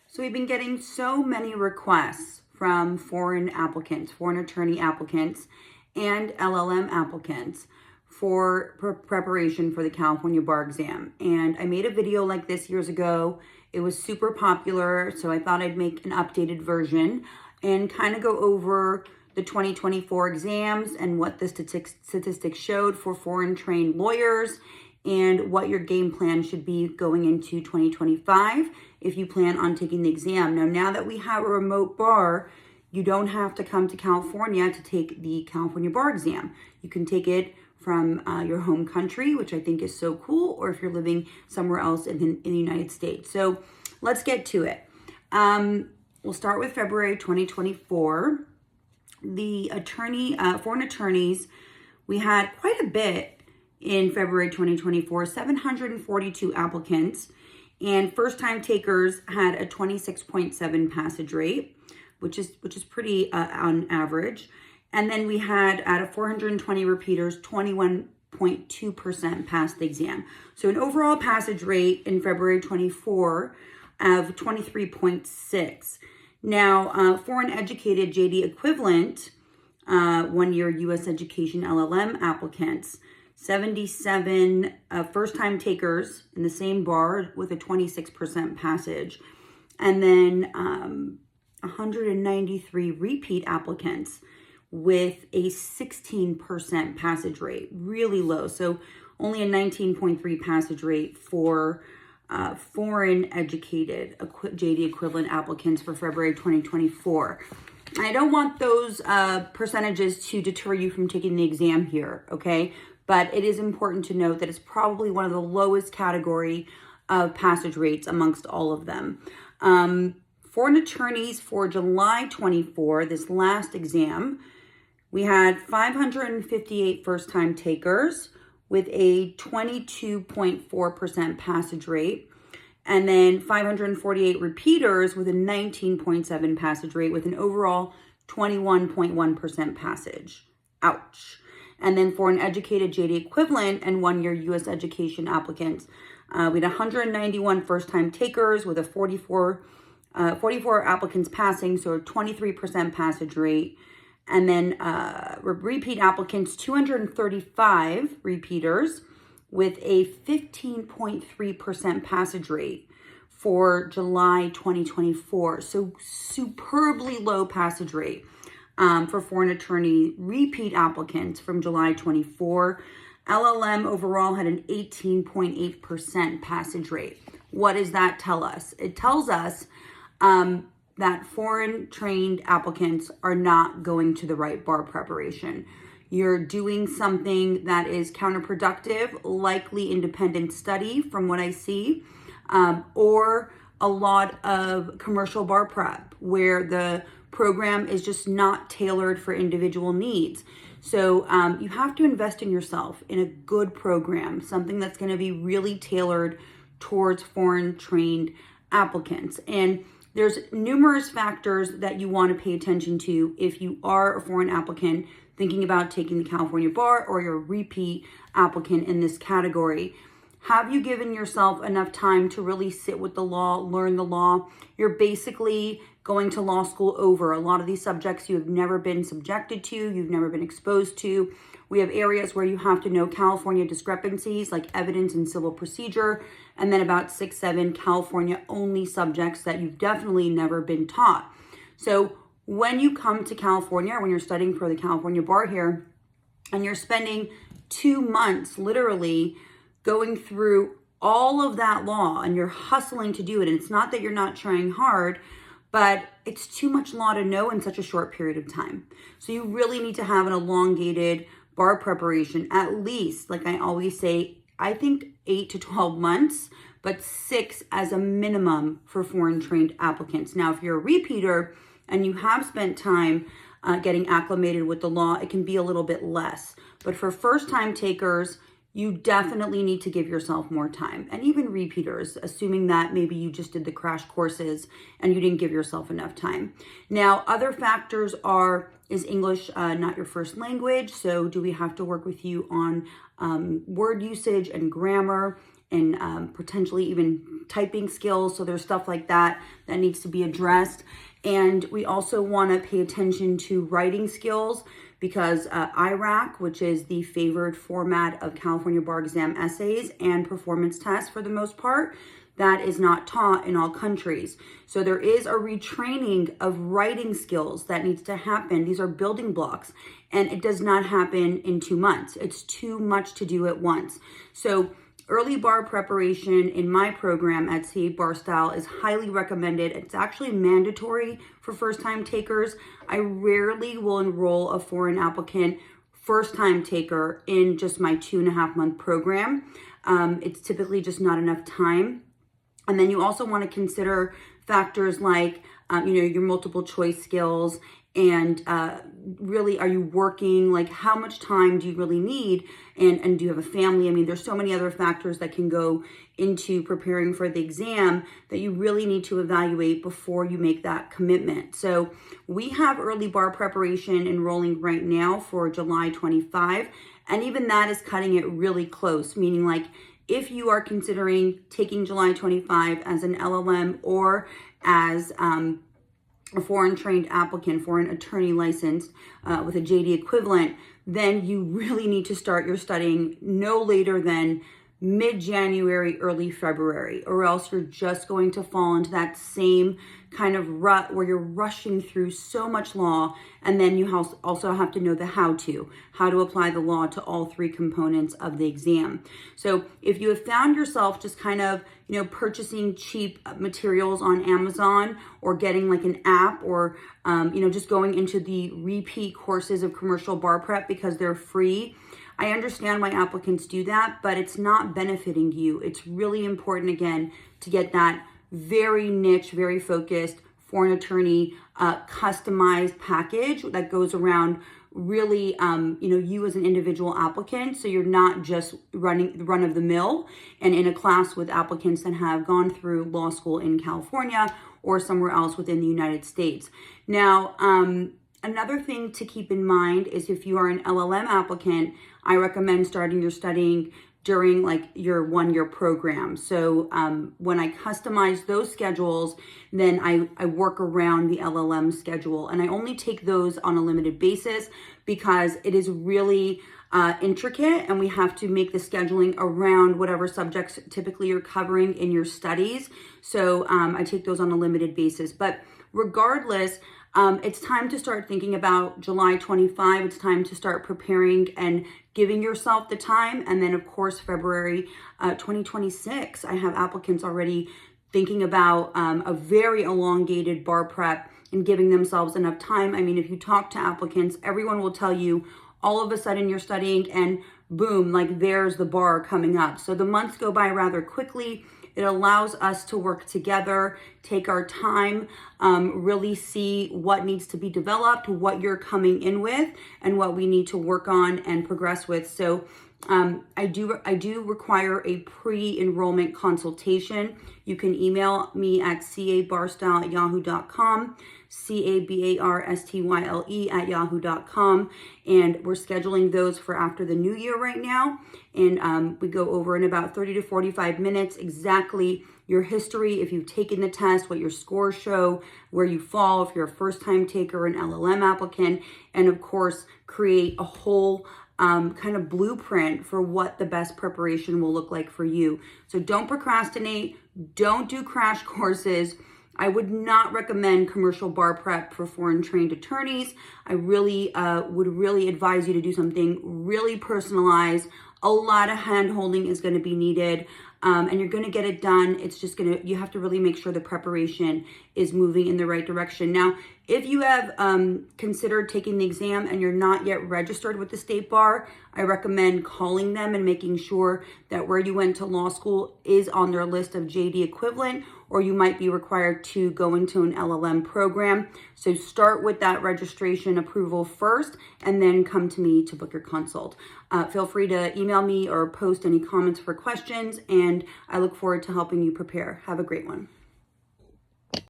So we've been getting so many requests from foreign applicants, foreign attorney applicants, and LLM applicants for preparation for the California bar exam. And I made a video like this years ago. It was super popular, so I thought I'd make an updated version and kind of go over the 2024 exams and what the statistics showed for foreign trained lawyers and what your game plan should be going into 2025 if you plan on taking the exam. Now that we have a remote bar, you don't have to come to California to take the California bar exam. You can take it from your home country, which I think is so cool, or if you're living somewhere else in the United States. So let's get to it. We'll start with February 2024. The foreign attorneys, we had quite a bit in February 2024, 742 applicants, and first-time takers had a 26.7 passage rate, which is pretty on average. And then we had, out of 420 repeaters, 21.2% passed the exam. So an overall passage rate in February 24 of 23.6. Now, foreign educated JD equivalent, 1-year U.S. education LLM applicants, 77 first-time takers in the same bar with a 26% passage, and then 193 repeat applicants with a 16% passage rate, really low. So only a 19.3 passage rate for foreign educated JD equivalent applicants for February 2024. I don't want those percentages to deter you from taking the exam here, okay? But it is important to note that it's probably one of the lowest category of passage rates amongst all of them. Foreign attorneys for July 24, this last exam, we had 558 first-time takers with a 22.4% passage rate, and then 548 repeaters with a 19.7 passage rate with an overall 21.1% passage. Ouch. And then for an educated JD equivalent and 1-year U.S. education applicants, we had 191 first-time takers with a 44 applicants passing, so a 23% passage rate. And then repeat applicants, 235 repeaters with a 15.3% passage rate for July 2024. So superbly low passage rate for foreign attorney repeat applicants from July 24. LLM overall had an 18.8% passage rate. What does that tell us? It tells us that foreign trained applicants are not going to the right bar preparation. You're doing something that is counterproductive, likely independent study from what I see, or a lot of commercial bar prep where the program is just not tailored for individual needs. So you have to invest in yourself in a good program, something that's going to be really tailored towards foreign trained applicants. And there's numerous factors that you want to pay attention to if you are a foreign applicant thinking about taking the California bar, or you're a repeat applicant in this category. Have you given yourself enough time to really sit with the law, learn the law? You're basically going to law school over. A lot of these subjects you have never been subjected to, you've never been exposed to. We have areas where you have to know California discrepancies like evidence and civil procedure, and then about 6-7 California only subjects that you've definitely never been taught. So when you come to California, when you're studying for the California bar here, and you're spending 2 months literally going through all of that law and you're hustling to do it, and it's not that you're not trying hard, but it's too much law to know in such a short period of time. So you really need to have an elongated bar preparation, at least, like I always say, I think 8 to 12 months, but 6 as a minimum for foreign trained applicants. Now, if you're a repeater and you have spent time getting acclimated with the law, it can be a little bit less. But for first time takers, you definitely need to give yourself more time. And even repeaters, assuming that maybe you just did the crash courses and you didn't give yourself enough time. Now, other factors is English not your first language? So do we have to work with you on word usage and grammar? and potentially even typing skills. So there's stuff like that that needs to be addressed. And we also want to pay attention to writing skills, because IRAC, which is the favored format of California bar exam essays and performance tests for the most part, that is not taught in all countries. So there is a retraining of writing skills that needs to happen. These are building blocks, and it does not happen in 2 months. It's too much to do at once. So early bar preparation in my program at CA Bar Style is highly recommended. It's actually mandatory for first-time takers. I rarely will enroll a foreign applicant first-time taker in just my 2.5-month program. It's typically just not enough time. And then you also want to consider factors like, your multiple choice skills, and really, are you working? Like, how much time do you really need? And do you have a family? I mean, there's so many other factors that can go into preparing for the exam that you really need to evaluate before you make that commitment. So we have early bar preparation enrolling right now for July 25. And even that is cutting it really close, meaning like, if you are considering taking July 25 as an LLM or as a foreign trained applicant, foreign attorney licensed with a JD equivalent, then you really need to start your studying no later than mid-January, early February, or else you're just going to fall into that same kind of rut where you're rushing through so much law, and then you also have to know the how to apply the law to all 3 components of the exam. So if you have found yourself just kind of, purchasing cheap materials on Amazon, or getting like an app, or, just going into the repeat courses of commercial bar prep because they're free, I understand why applicants do that, but it's not benefiting you. It's really important, again, to get that very niche, very focused foreign attorney customized package that goes around really, you as an individual applicant. So you're not just running the run of the mill and in a class with applicants that have gone through law school in California or somewhere else within the United States. Now, another thing to keep in mind is if you are an LLM applicant, I recommend starting your studying during like your 1-year program. So when I customize those schedules, then I work around the LLM schedule, and I only take those on a limited basis because it is really intricate, and we have to make the scheduling around whatever subjects typically you're covering in your studies. So I take those on a limited basis. But regardless, it's time to start thinking about July 25. It's time to start preparing and giving yourself the time. And then, of course, February 2026, I have applicants already thinking about a very elongated bar prep and giving themselves enough time. I mean, if you talk to applicants, everyone will tell you all of a sudden you're studying and boom, like there's the bar coming up. So the months go by rather quickly. It allows us to work together, take our time, really see what needs to be developed, what you're coming in with, and what we need to work on and progress with. So I do require a pre-enrollment consultation. You can email me at cabarstyle@yahoo.com, cabarstyle@yahoo.com, and we're scheduling those for after the new year right now. And we go over in about 30 to 45 minutes exactly your history, if you've taken the test, what your scores show, where you fall, if you're a first-time taker, an LLM applicant, and of course, create a whole kind of blueprint for what the best preparation will look like for you. So don't procrastinate. Don't do crash courses. I would not recommend commercial bar prep for foreign trained attorneys. I really would really advise you to do something really personalized. A lot of hand holding is going to be needed, and you're going to get it done. It's just you have to really make sure the preparation is moving in the right direction. Now, if you have considered taking the exam and you're not yet registered with the state bar, I recommend calling them and making sure that where you went to law school is on their list of JD equivalent, or you might be required to go into an LLM program. So start with that registration approval first, and then come to me to book your consult. Feel free to email me or post any comments for questions, and I look forward to helping you prepare. Have a great one.